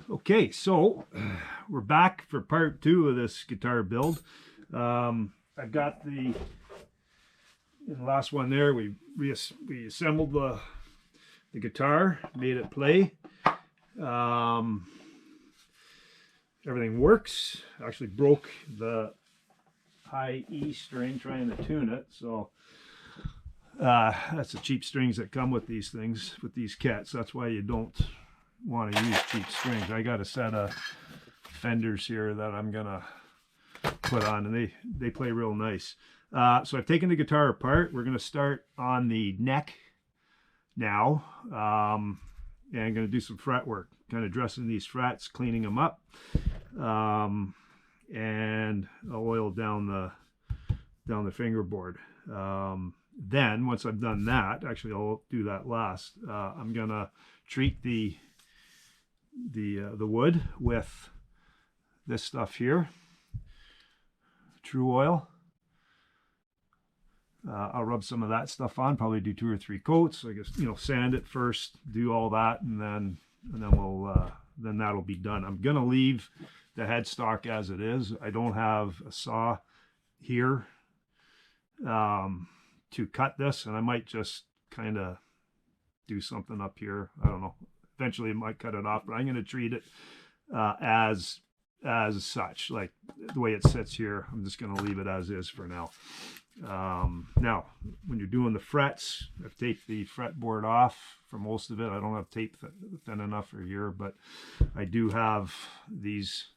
Okay, so we're back for part two of this guitar build. I've got in the last one there, we assembled the guitar, made it play. Everything works. Actually broke the high E string trying to tune it, so that's the cheap strings that come with these things, with these kits. That's why you don't want to use cheap strings. I got a set of Fenders here that I'm gonna put on, and they play real nice. So I've taken the guitar apart. We're gonna start on the neck now, and I'm gonna do some fret work, kind of dressing these frets, cleaning them up, and I'll oil down the fingerboard. Then once I've done that, actually I'll do that last. I'm gonna treat the wood with this stuff here, True Oil. I'll rub some of that stuff on, probably do 2 or 3 coats. I guess, sand it first, do all that, and then then that'll be done. I'm gonna leave the headstock as it is. I don't have a saw here to cut this, and I might just kind of do something up here. I don't know. Eventually I might cut it off, but I'm going to treat it as such, like the way it sits here. I'm just going to leave it as is for now. Now, when you're doing the frets, I've taped the fretboard off for most of it. I don't have tape thin enough for here, but I do have these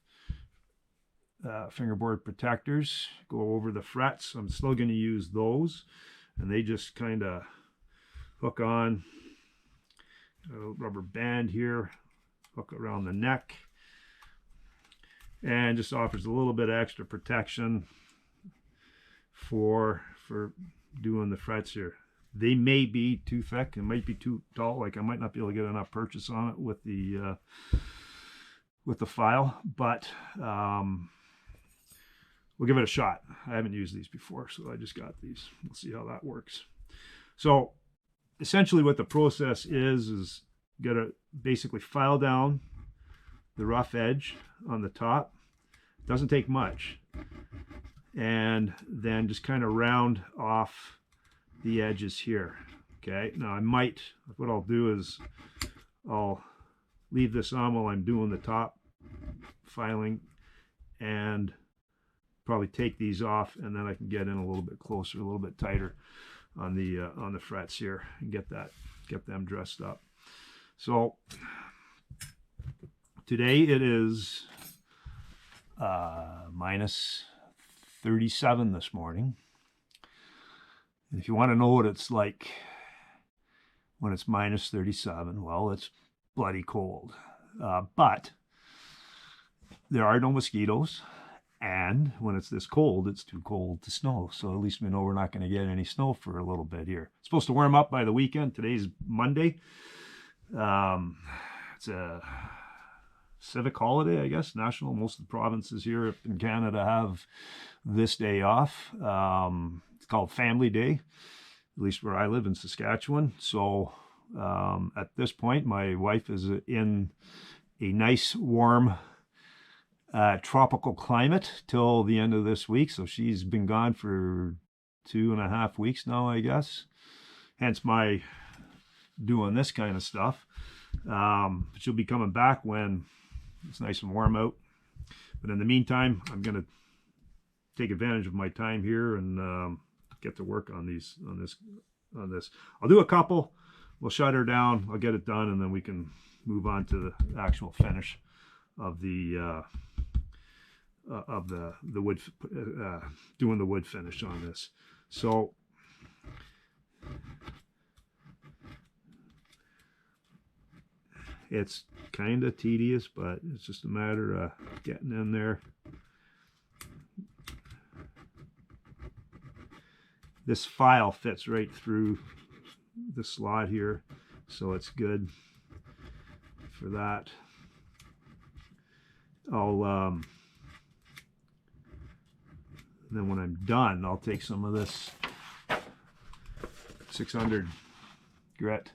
fingerboard protectors go over the frets. I'm still going to use those, and they just kind of hook on. A rubber band here, hook around the neck, and just offers a little bit of extra protection for doing the frets here. They may be too thick, it might be too tall, like I might not be able to get enough purchase on it with the file, but we'll give it a shot. I haven't used these before, so I just got these. We'll see how that works. So essentially what the process is you gotta basically file down the rough edge on the top. Doesn't take much. And then just kind of round off the edges here. Okay, now what I'll do is I'll leave this on while I'm doing the top filing, and probably take these off, and then I can get in a little bit closer, a little bit tighter on the frets here, and get them dressed up. So today it is minus 37 this morning. And if you want to know what it's like when it's minus 37, well, it's bloody cold. But there are no mosquitoes. And when it's this cold, it's too cold to snow. So at least we know we're not going to get any snow for a little bit here. It's supposed to warm up by the weekend. Today's Monday. It's a civic holiday, I guess, national. Most of the provinces here in Canada have this day off. It's called Family Day, at least where I live in Saskatchewan. So at this point, my wife is in a nice, warm, tropical climate till the end of this week. So she's been gone for 2.5 weeks now, I guess. Hence my doing this kind of stuff. She'll be coming back when it's nice and warm out. But in the meantime, I'm going to take advantage of my time here and get to work on this. I'll do a couple. We'll shut her down. I'll get it done, and then we can move on to the actual finish of the wood, doing the wood finish on this. So it's kind of tedious, but it's just a matter of getting in there. This file fits right through the slot here, so it's good for that. Then when I'm done, I'll take some of this 600 grit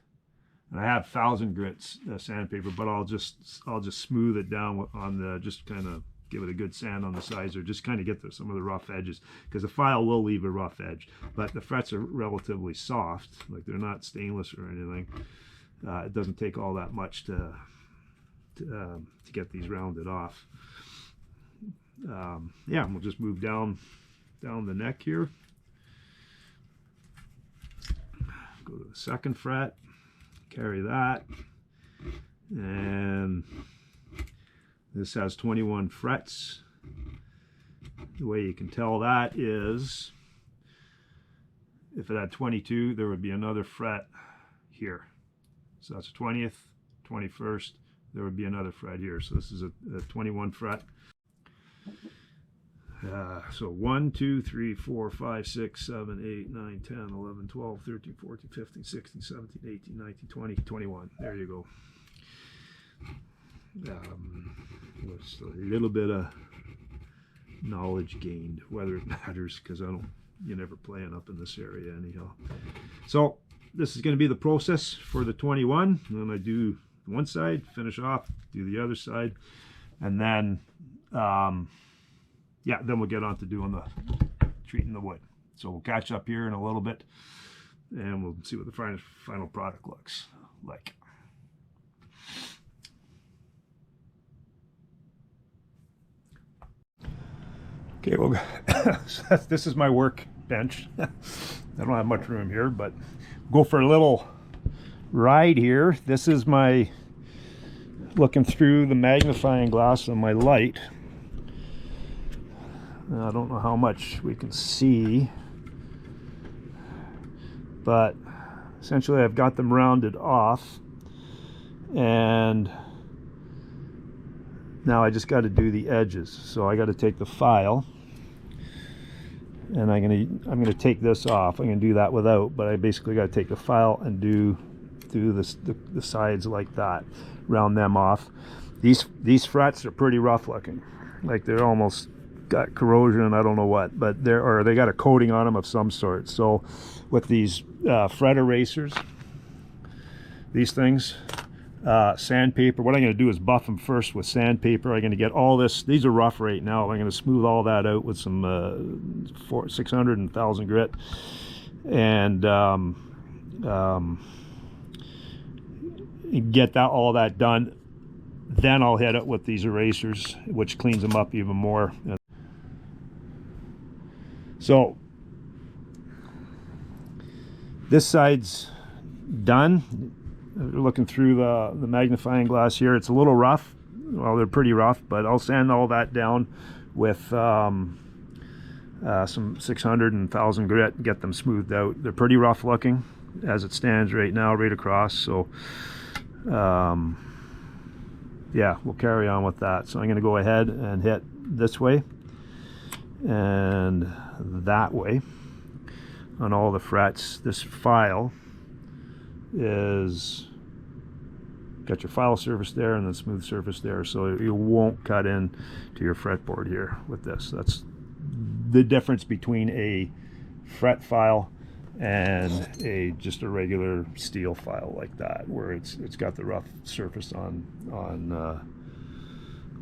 And I have 1,000 grits sandpaper, but I'll just smooth it down on the, just kind of give it a good sand on the sides, or just kind of get some of the rough edges, because the file will leave a rough edge, but the frets are relatively soft, like they're not stainless or anything. It doesn't take all that much to get these rounded off. Yeah, we'll just move down the neck here. Go to the second fret, carry that, and this has 21 frets. The way you can tell that is, if it had 22, there would be another fret here. So that's a 20th, 21st, there would be another fret here. So this is a 21 fret. So 1, 2, 3, 4, 5, 6, 7, 8, 9, 10, 11, 12, 13, 14, 15, 16, 17, 18, 19, 20, 21. There you go. Just a little bit of knowledge gained, whether it matters, because you never plan up in this area anyhow. So this is going to be the process for the 21. And then I do one side, finish off, do the other side, and then yeah, then we'll get on to doing treating the wood. So we'll catch up here in a little bit, and we'll see what the final product looks like. Okay, well, this is my work bench. I don't have much room here, but go for a little ride here. This is my looking through the magnifying glass on my light. I don't know how much we can see, but essentially I've got them rounded off, and now I just got to do the edges. So I got to take the file, and I'm gonna take this off. I'm gonna do that without, but I basically got to take the file and do the sides like that, round them off. These frets are pretty rough looking, like they're almost got corrosion, I don't know what, but they got a coating on them of some sort. So with these fret erasers, these things, sandpaper, what I'm going to do is buff them first with sandpaper. I'm going to get all this, these are rough right now, I'm going to smooth all that out with some 600 and 1,000 grit, and get all that done. Then I'll hit it with these erasers, which cleans them up even more. So this side's done. Looking through the magnifying glass here, it's a little rough. Well, they're pretty rough, but I'll sand all that down with some 600 and 1,000 grit and get them smoothed out. They're pretty rough looking as it stands right now, right across. So yeah, we'll carry on with that. So I'm going to go ahead and hit this way and that way on all the frets. This file is got your file surface there and then smooth surface there, so you won't cut in to your fretboard here with this. That's the difference between a fret file and just a regular steel file like that, where it's got the rough surface on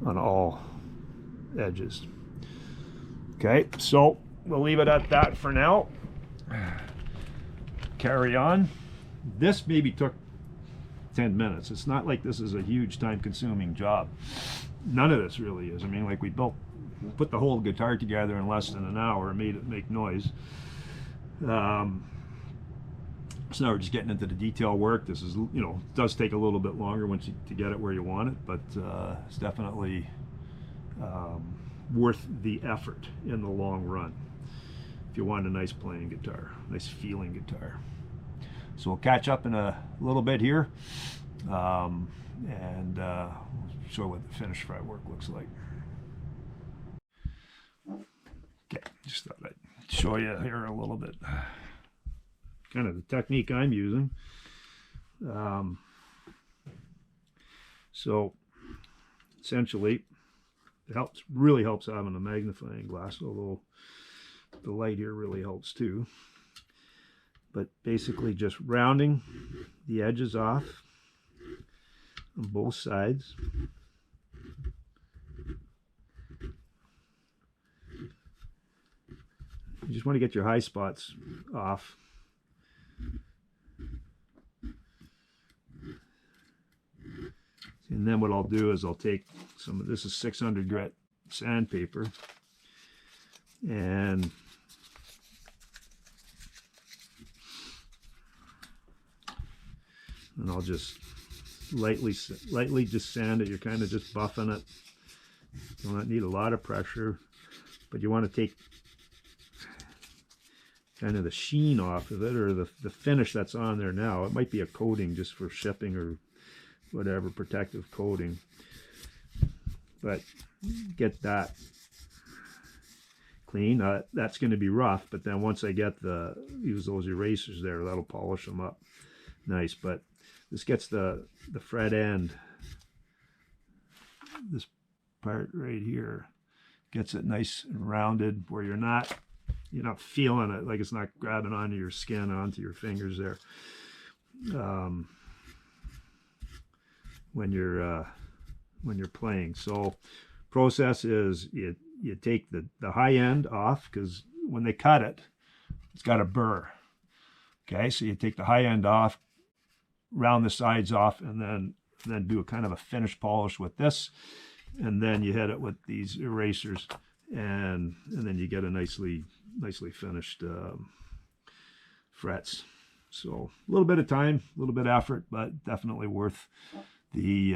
all edges. Okay, so we'll leave it at that for now. Carry on. This maybe took 10 minutes. It's not like this is a huge time-consuming job. None of this really is. I mean, like, we put the whole guitar together in less than an hour and made it make noise. So now we're just getting into the detail work. This is, does take a little bit longer to get it where you want it, but it's definitely worth the effort in the long run if you want a nice playing guitar, nice feeling guitar. So we'll catch up in a little bit here, and show what the finished fretwork looks like. Okay, just thought I'd show you here a little bit, kind of the technique I'm using. So essentially, it really helps having a magnifying glass, although the light here really helps too. but basically just rounding the edges off on both sides. You just want to get your high spots off. And then what I'll do is I'll take some of this is 600 grit sandpaper, and I'll just lightly just sand it. You're kind of just buffing it. You don't need a lot of pressure, but you want to take kind of the sheen off of it, or the finish that's on there now. It might be a coating just for shipping or whatever, protective coating, but get that clean. That's going to be rough, but then once I get use those erasers there, that'll polish them up nice. But this gets the fret end, this part right here, gets it nice and rounded where you're not feeling it, like it's not grabbing onto your skin, onto your fingers there. When you're playing. So process is you take the high end off, because when they cut it, it's got a burr. Okay, so you take the high end off, round the sides off, and then do a kind of a finish polish with this, and then you hit it with these erasers, and then you get a nicely finished frets. So a little bit of time, a little bit of effort, but definitely worth the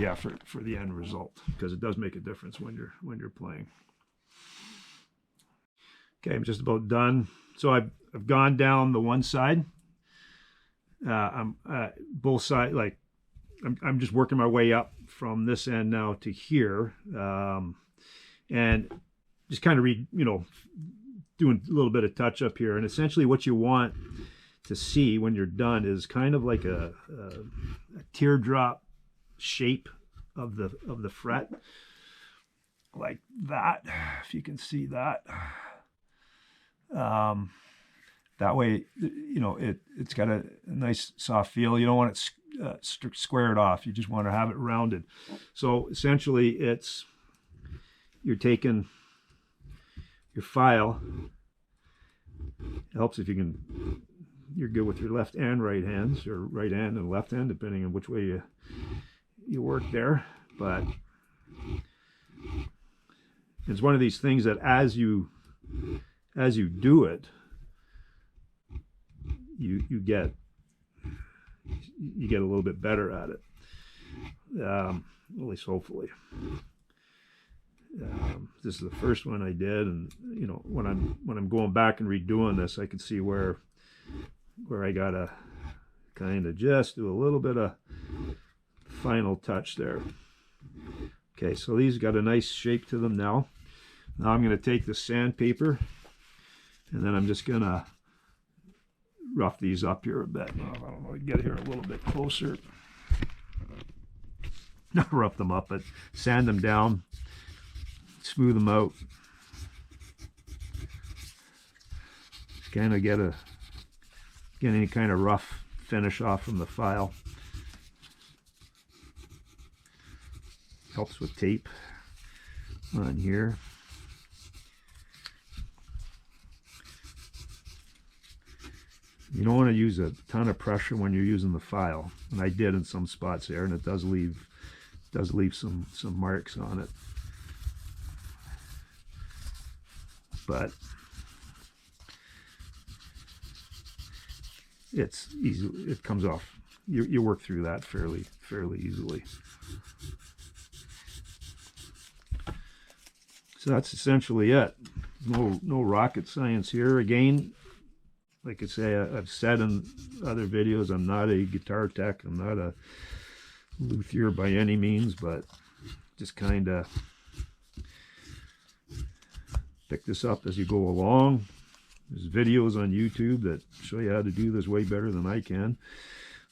effort for the end result, because it does make a difference when you're playing. Okay, I'm just about done. So I've gone down the one side. I'm both sides, like I'm just working my way up from this end now to here, and just kind of doing a little bit of touch up here. And essentially what you want to see when you're done is kind of like a teardrop shape of the fret, like that, if you can see that. That way, it's got a nice soft feel. You don't want it squared off. You just want to have it rounded. So essentially you're taking your file. It helps if you're good with your left and right hands, or right hand and left hand, depending on which way you work there. But it's one of these things that as you do it, you get a little bit better at it, at least hopefully. This is the first one I did, and when I'm going back and redoing this, I can see where I gotta kind of just do a little bit of final touch there. Okay, so these got a nice shape to them now. Now I'm going to take the sandpaper, and then I'm just going to rough these up here a bit. I don't know, get here a little bit closer. Not rough them up, but sand them down, smooth them out. Kind of get any kind of rough finish off from the file. Helps with tape on here. You don't want to use a ton of pressure when you're using the file, and I did in some spots there, and it does leave some marks on it. But it's easy. It comes off. You work through that fairly easily. So that's essentially it. No rocket science here. Again, like I say, I've said in other videos, I'm not a guitar tech. I'm not a luthier by any means, but just kind of pick this up as you go along. There's videos on YouTube that show you how to do this way better than I can.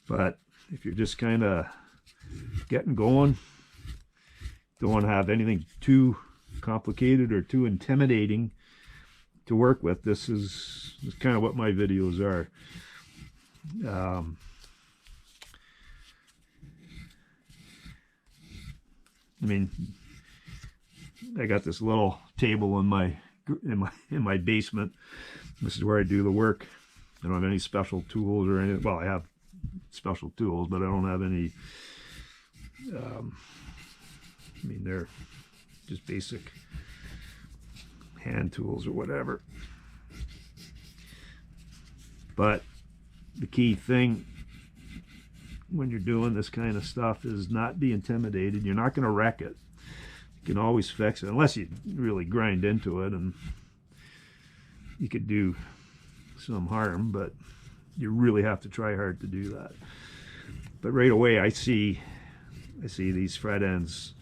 But if you're just kind of getting going, don't want to have anything too complicated or too intimidating, to work with. This is kind of what my videos are. I mean, I got this little table in my basement. This is where I do the work. I don't have any special tools or anything. Well, I have special tools, but I don't have any. I mean, they're just basic hand tools or whatever. But the key thing when you're doing this kind of stuff is not be intimidated. You're not going to wreck it. You can always fix it, unless you really grind into it, and you could do some harm, but you really have to try hard to do that. But right away I see these fret ends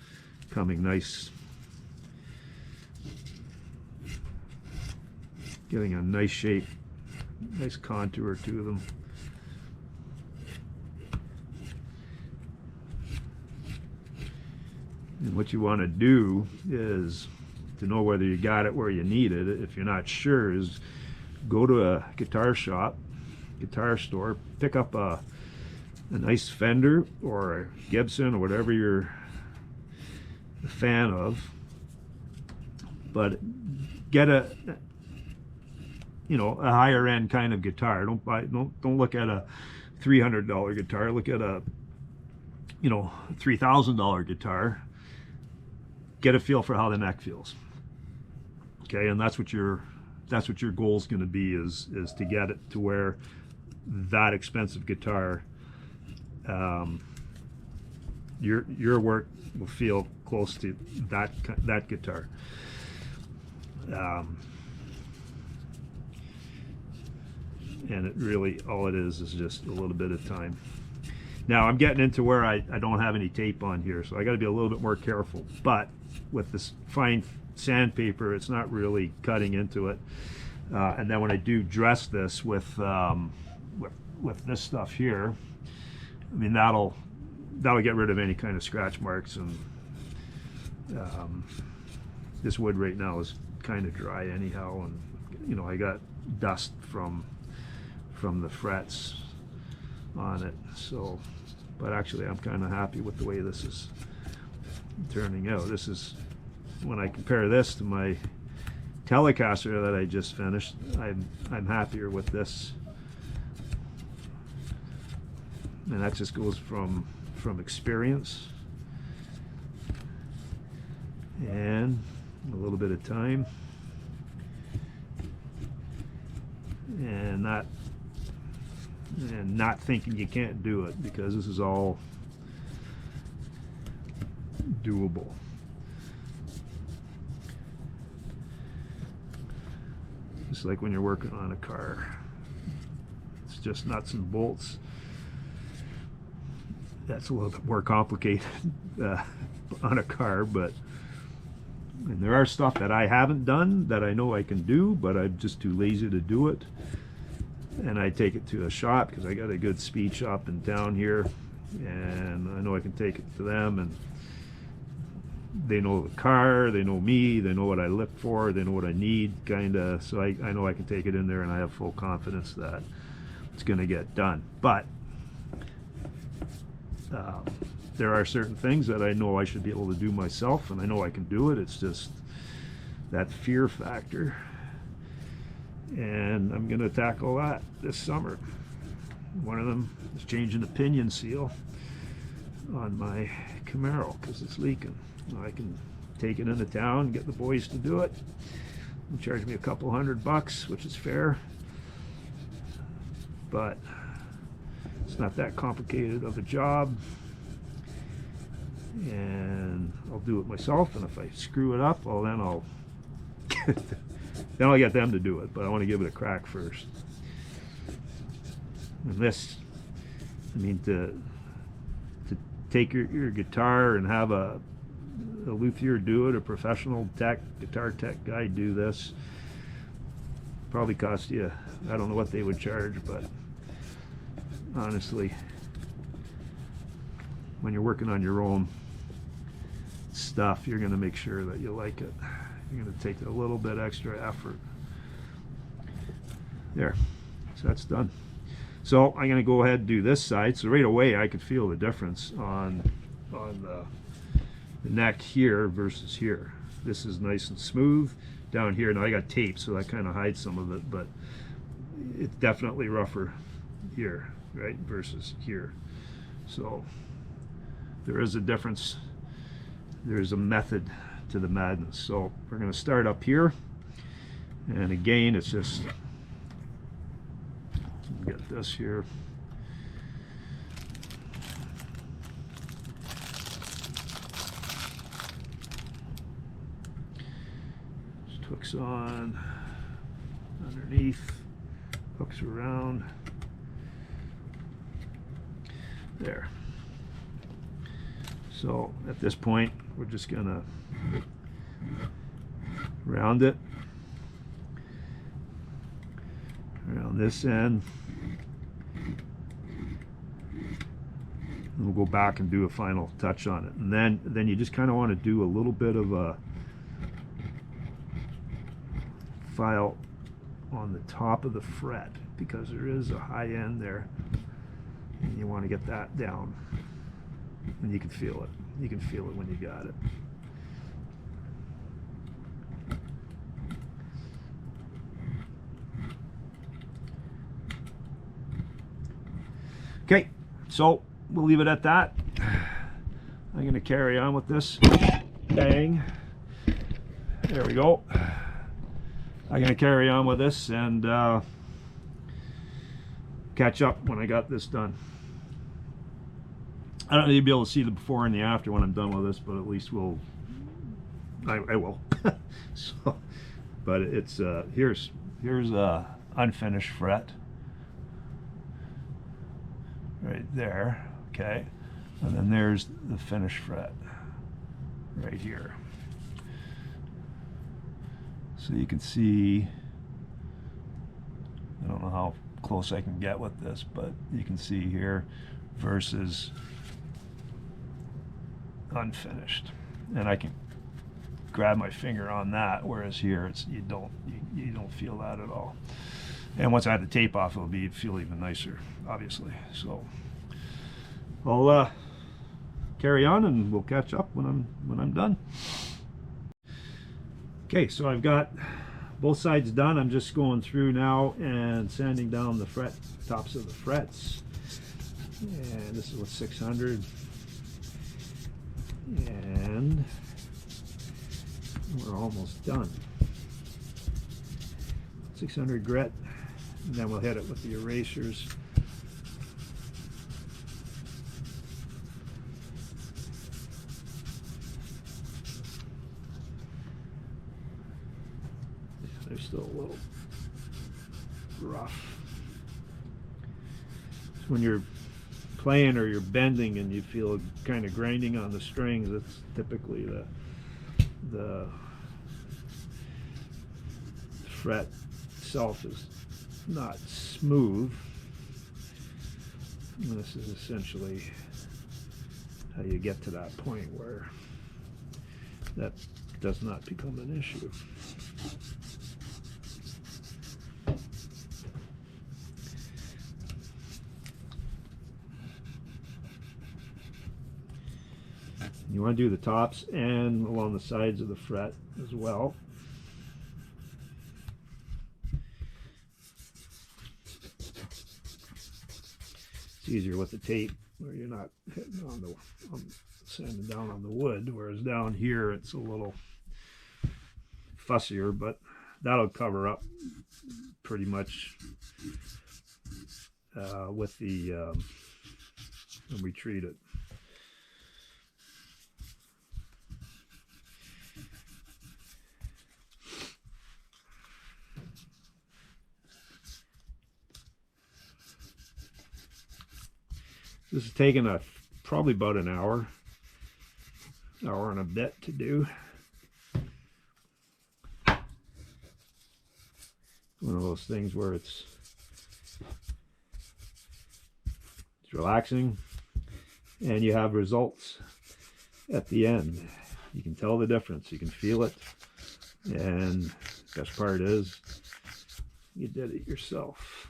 coming nice, getting a nice shape, nice contour to them. And what you want to do is, to know whether you got it where you need it, if you're not sure, is go to a guitar shop, guitar store, pick up a nice Fender or a Gibson or whatever you're a fan of, but get a higher end kind of guitar. Don't look at a $300 guitar. Look at a $3,000 guitar. Get a feel for how the neck feels. Okay, and that's what your goal is going to be, is to get it to where that expensive guitar, your work will feel close to that guitar. And it really, all it is just a little bit of time. Now I'm getting into where I don't have any tape on here, so I got to be a little bit more careful. But with this fine sandpaper, it's not really cutting into it. And then when I do dress this with this stuff here, I mean, that'll get rid of any kind of scratch marks. And this wood right now is kind of dry anyhow, and I got dust from the frets on it. So, but actually I'm kind of happy with the way this is turning out. This is, when I compare this to my Telecaster that I just finished, I'm happier with this. And that just goes from experience and a little bit of time, and not thinking you can't do it, because this is all doable. Just like when you're working on a car, it's just nuts and bolts. That's a little bit more complicated on a car, and there are stuff that I haven't done that I know I can do, but I'm just too lazy to do it. And I take it to a shop, because I got a good speed shop in town here, and I know I can take it to them, and they know the car, they know me, they know what I look for, they know what I need, kind of. So I know I can take it in there, and I have full confidence that it's going to get done. But there are certain things that I know I should be able to do myself, and I know I can do it. It's just that fear factor. And I'm going to tackle that this summer. One of them is changing the pinion seal on my Camaro, because it's leaking. I can take it into town, get the boys to do it. They'll charge me a couple $100, which is fair. But it's not that complicated of a job. And I'll do it myself, and if I screw it up, well, then I'll get them to do it, but I want to give it a crack first. And this, I mean, to take your guitar and have a luthier do it, a professional guitar tech guy do this, probably cost you, I don't know what they would charge, but honestly, when you're working on your own stuff, you're going to make sure that you like it. You're going to take a little bit extra effort There, so that's done. So I'm going to go ahead and do this side. So right away I could feel the difference on the neck here versus here. This is nice and smooth. Down here, now I got tape, so that kind of hides some of it, but it's definitely rougher here, right, versus here. So there is a difference. There's a method to the madness. So we're going to start up here, and again, it's just get this here. Just hooks on underneath, hooks around there. So at this point, we're just gonna round it around this end. And we'll go back and do a final touch on it. And then you just kind of want to do a little bit of a file on the top of the fret, because there is a high end there, and you want to get that down. And you can feel it. You can feel it when you got it. Okay, so we'll leave it at that. I'm going to carry on with this. Bang. There we go. I'm going to carry on with this and catch up when I got this done. I don't need to be able to see the before and the after when I'm done with this, but at least I will. So, but it's here's a unfinished fret right there, okay, and then there's the finished fret right here. So you can see, I don't know how close I can get with this, but you can see here versus unfinished, and I can grab my finger on that, whereas here it's you don't feel that at all. And once I have the tape off, it'll feel even nicer, obviously. So I'll carry on, and we'll catch up when I'm done. Okay, so I've got both sides done. I'm just going through now and sanding down the tops of the frets. And this is with 600. And we're almost done. 600 grit, and then we'll hit it with the erasers. They're still a little rough. So when you're playing or you're bending and you feel kind of grinding on the strings, that's typically the fret itself is not smooth. And this is essentially how you get to that point where that does not become an issue. You want to do the tops and along the sides of the fret as well. It's easier with the tape where you're not hitting on sanding down on the wood, whereas down here it's a little fussier, but that'll cover up pretty much with the when we treat it. This has taken probably about an hour and a bit to do. One of those things where it's relaxing and you have results at the end. You can tell the difference, you can feel it, and the best part is you did it yourself.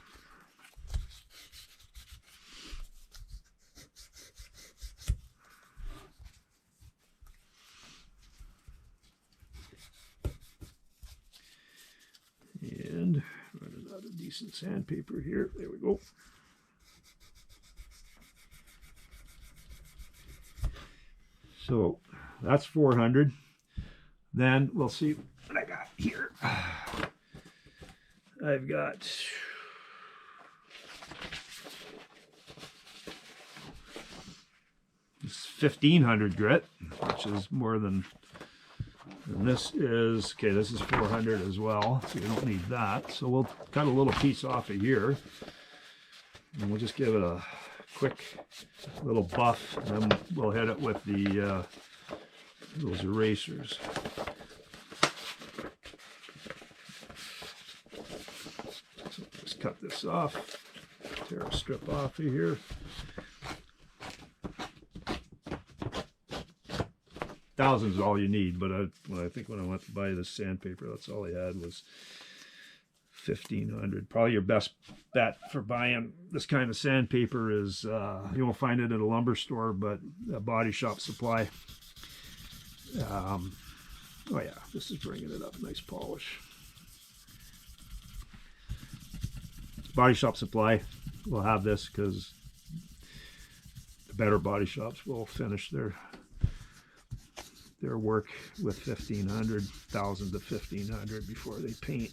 And running out of decent sandpaper here. There we go. So that's 400. Then we'll see what I got here. I've got this 1500 grit, which is more than, and this is, okay, this is 400 as well, so we don't need that. So we'll cut a little piece off of here, and we'll just give it a quick little buff, and then we'll hit it with the those erasers. So just cut this off, tear a strip off of here. Thousands is all you need, but I think when I went to buy this sandpaper, that's all I had was 1500. Probably your best bet for buying this kind of sandpaper is, you won't find it at a lumber store, but a Body Shop Supply. Oh yeah, this is bringing it up, nice polish. Body Shop Supply will have this because the better body shops will finish their work with 1500, 1000 to 1500 before they paint.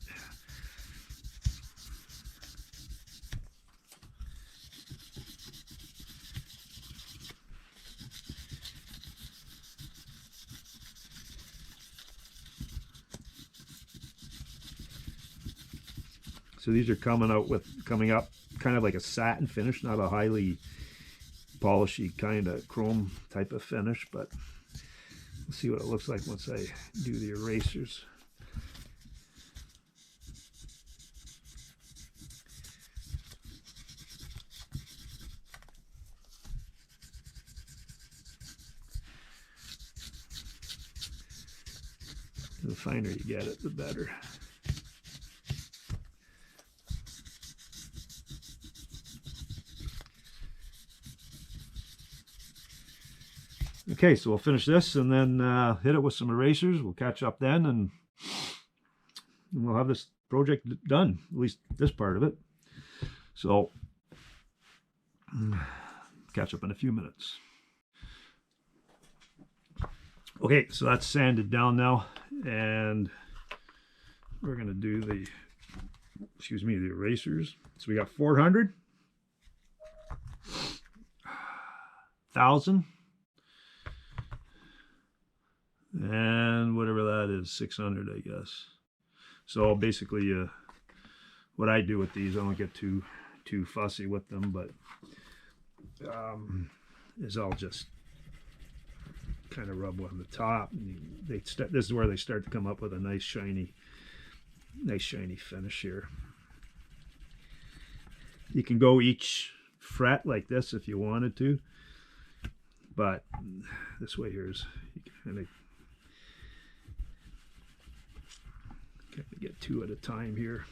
So these are coming up kind of like a satin finish, not a highly polishy kind of chrome type of finish, but we'll see what it looks like once I do the erasers. The finer you get it, the better. Okay, so we'll finish this and then hit it with some erasers. We'll catch up then, and we'll have this project done, at least this part of it. So, catch up in a few minutes. Okay, so that's sanded down now, and we're going to do the erasers. So we got 400, 1000, and whatever that is, 600, I guess. So basically, what I do with these, I don't get too fussy with them, but is I'll just kind of rub on the top, and this is where they start to come up with a nice shiny finish here. You can go each fret like this if you wanted to, but this way here is you kind of get two at a time here.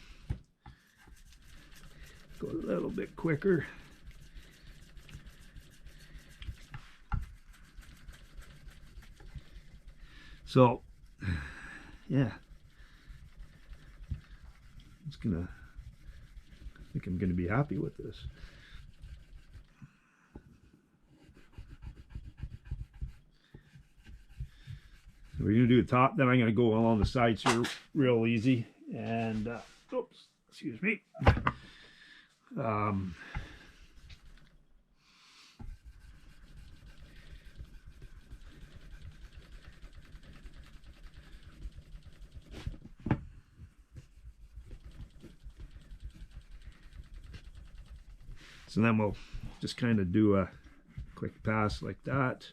Go a little bit quicker. So, yeah, I think I'm gonna be happy with this. So we're gonna do the top, then I'm gonna go along the sides here real easy, and oops, excuse me. So then we'll just kind of do a quick pass like that.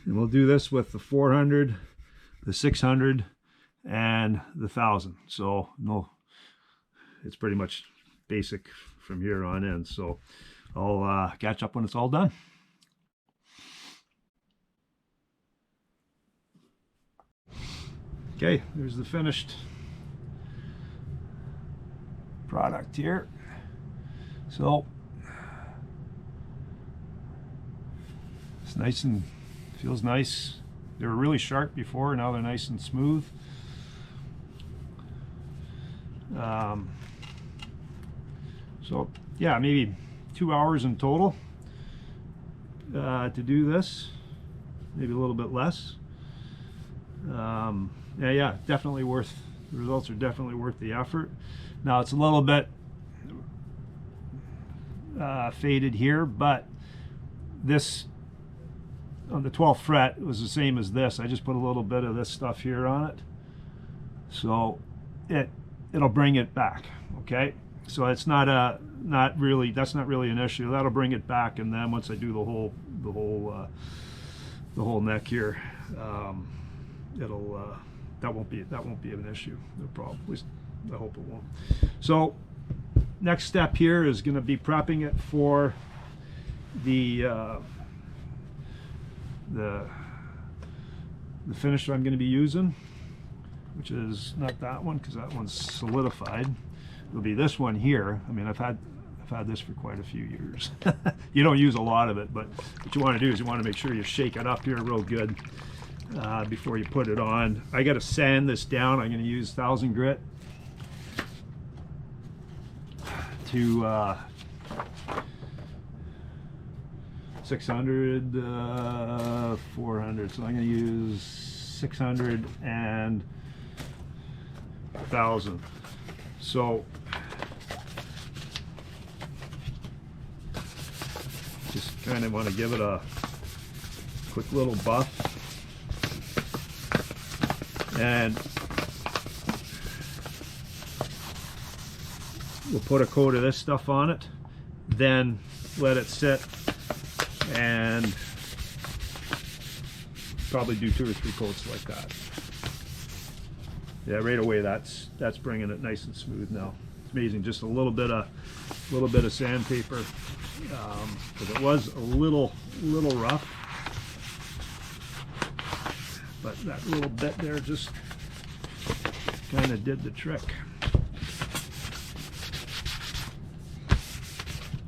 And we'll do this with the 400, the 600, and the 1000. So no, it's pretty much basic from here on in. So I'll catch up when it's all done. Okay, there's the finished product here. So it's nice and feels nice. They were really sharp before, now they're nice and smooth. So yeah, maybe 2 hours in total to do this, maybe a little bit less. Yeah, definitely worth, the results are definitely worth the effort. Now it's a little bit faded here, but this on the 12th fret was the same as this. I just put a little bit of this stuff here on it, so it'll bring it back. Okay, so it's not really, that's not really an issue. That'll bring it back, and then once I do the whole neck here, that won't be an issue, no problem. At least I hope it won't. So next step here is going to be prepping it for the finish I'm going to be using, which is not that one because that one's solidified. It'll be this one here. I mean, I've had this for quite a few years. You don't use a lot of it, but what you want to do is you want to make sure you shake it up here real good before you put it on. I got to sand this down. I'm going to use 1000 grit to 600, 400. So I'm going to use 600 and 1000. So just kind of want to give it a quick little buff, and we'll put a coat of this stuff on it, then let it sit, and probably do 2 or 3 coats like that. Yeah, right away that's bringing it nice and smooth now. It's amazing, just a little bit of sandpaper, because it was a little rough, but that little bit there just kind of did the trick.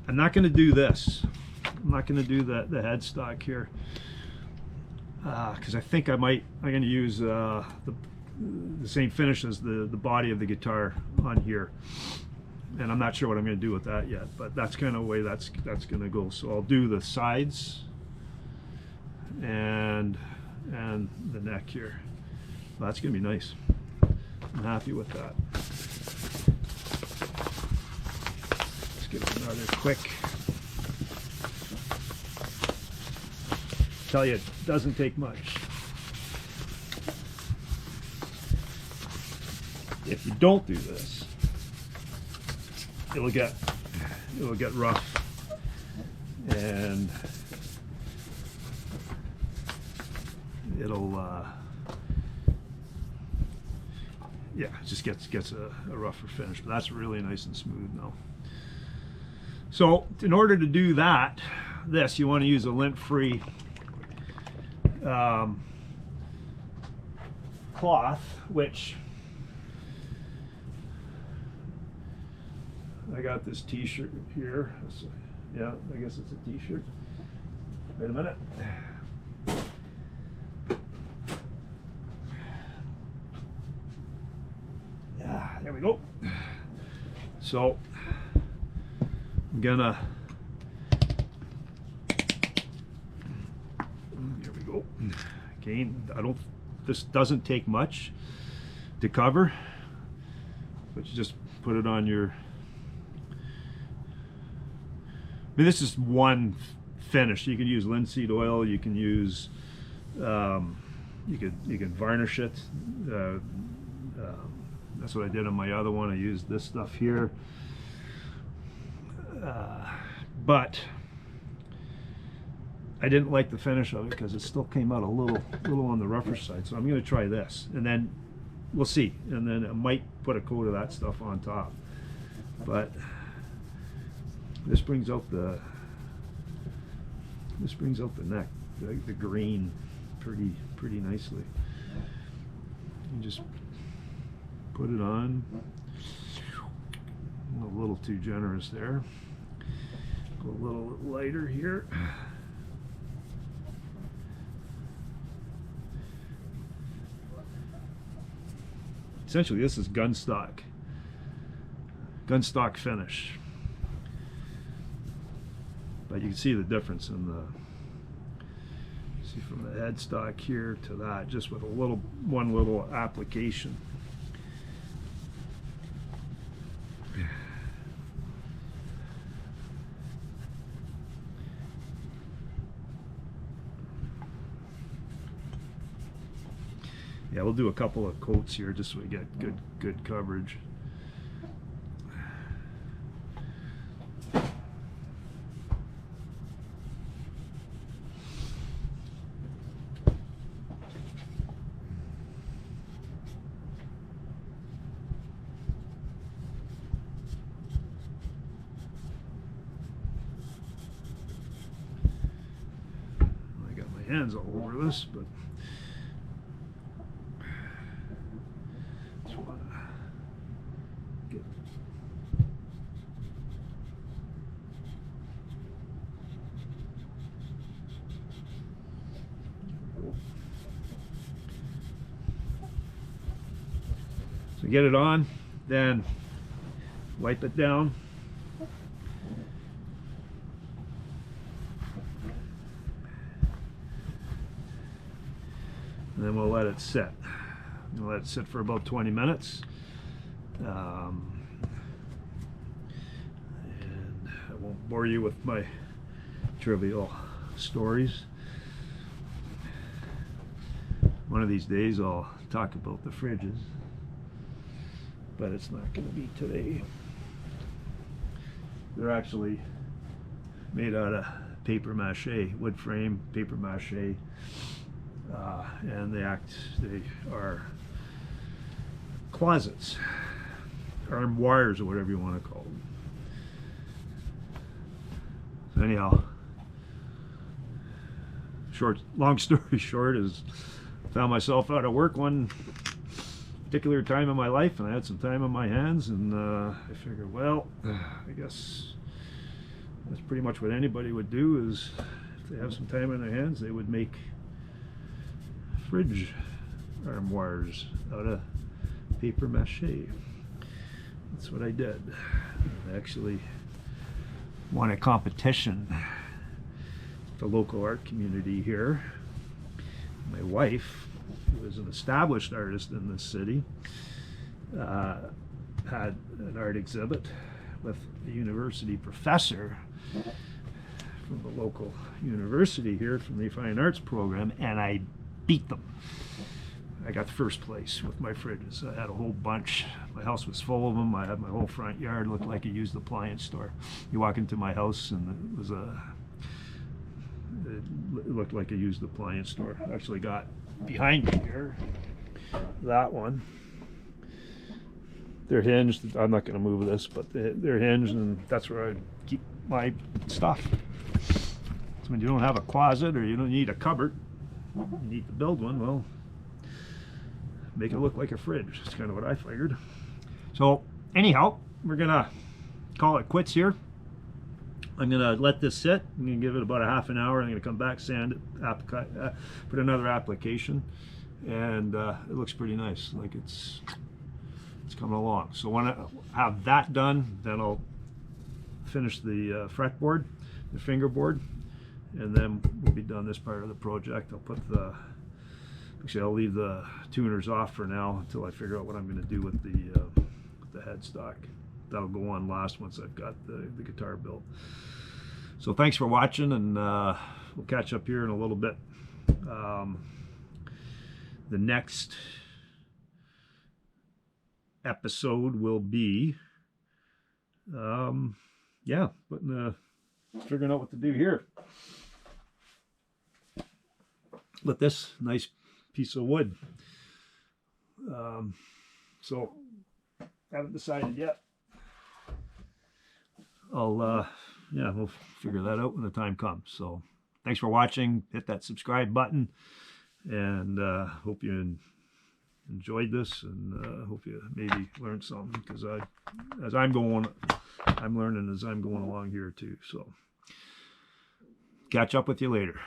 I'm not going to do this. I'm not going to do the headstock here, because I think I'm going to use the same finish as the body of the guitar on here, and I'm not sure what I'm going to do with that yet, but that's kind of the way that's going to go. So I'll do the sides and the neck here. Well, that's going to be nice. I'm happy with that. Let's give it another quick. Tell you, it doesn't take much. If you don't do this, it'll get rough, and it'll yeah, it just gets a rougher finish. But that's really nice and smooth now. So in order to do that, you want to use a lint-free cloth, which I got this t-shirt here. Yeah, I guess it's a t-shirt. Wait a minute. Yeah, there we go. So I'm gonna, there we go. Again, this doesn't take much to cover, but you just put it on your, I mean, this is one finish. You can use linseed oil. You can use, you can varnish it. That's what I did on my other one. I used this stuff here. But I didn't like the finish of it because it still came out a little on the rougher side. So I'm going to try this, and then we'll see. And then I might put a coat of that stuff on top. But this brings out the neck, the green, pretty nicely. You just put it on. A little too generous there. Go a little lighter here. Essentially, this is gunstock finish. But you can see the difference in the, see from the headstock here to that, just with one little application. Yeah, we'll do a couple of coats here just so we get good coverage. I got my hands all over this, but so get it on, then wipe it down. And then we'll let it sit. We'll let it sit for about 20 minutes. And I won't bore you with my trivial stories. One of these days I'll talk about the fridges, but it's not going to be today. They're actually made out of paper mache, wood frame, paper mache, and they are closets, armoires, or whatever you want to call them. So anyhow, long story short is, I found myself out of work one particular time in my life, and I had some time on my hands, and I figured, well, I guess that's pretty much what anybody would do, is if they have some time on their hands, they would make fridge armoires out of paper mache. That's what I did. I actually won a competition with the local art community here. My wife, who is an established artist in this city, had an art exhibit with a university professor from the local university here from the Fine Arts program, and I beat them. I got first place with my fridges. I had a whole bunch. My house was full of them. I had my whole front yard looked like a used appliance store. You walk into my house and it looked like a used appliance store. I actually got behind me here, that one. They're hinged. I'm not going to move this, but they're hinged, and that's where I keep my stuff. So when you don't have a closet, or you don't need a cupboard, you need to build one, well, make it look like a fridge. That's kind of what I figured. So anyhow, we're gonna call it quits here. I'm gonna let this sit. I'm gonna give it about a half an hour. I'm gonna come back, sand it, put another application, and it looks pretty nice. Like it's coming along. So when I have that done, then I'll finish the fretboard, the fingerboard, and then we'll be done this part of the project. I'll put actually I'll leave the tuners off for now until I figure out what I'm going to do with the headstock. That'll go on last once I've got the guitar built. So thanks for watching, and we'll catch up here in a little bit. The next episode will be figuring out what to do here. with this nice piece of wood. So haven't decided yet. I'll yeah, we'll figure that out when the time comes. So thanks for watching. Hit that subscribe button, and hope you enjoyed this, and hope you maybe learned something, because I'm learning as I'm going along here too. So catch up with you later.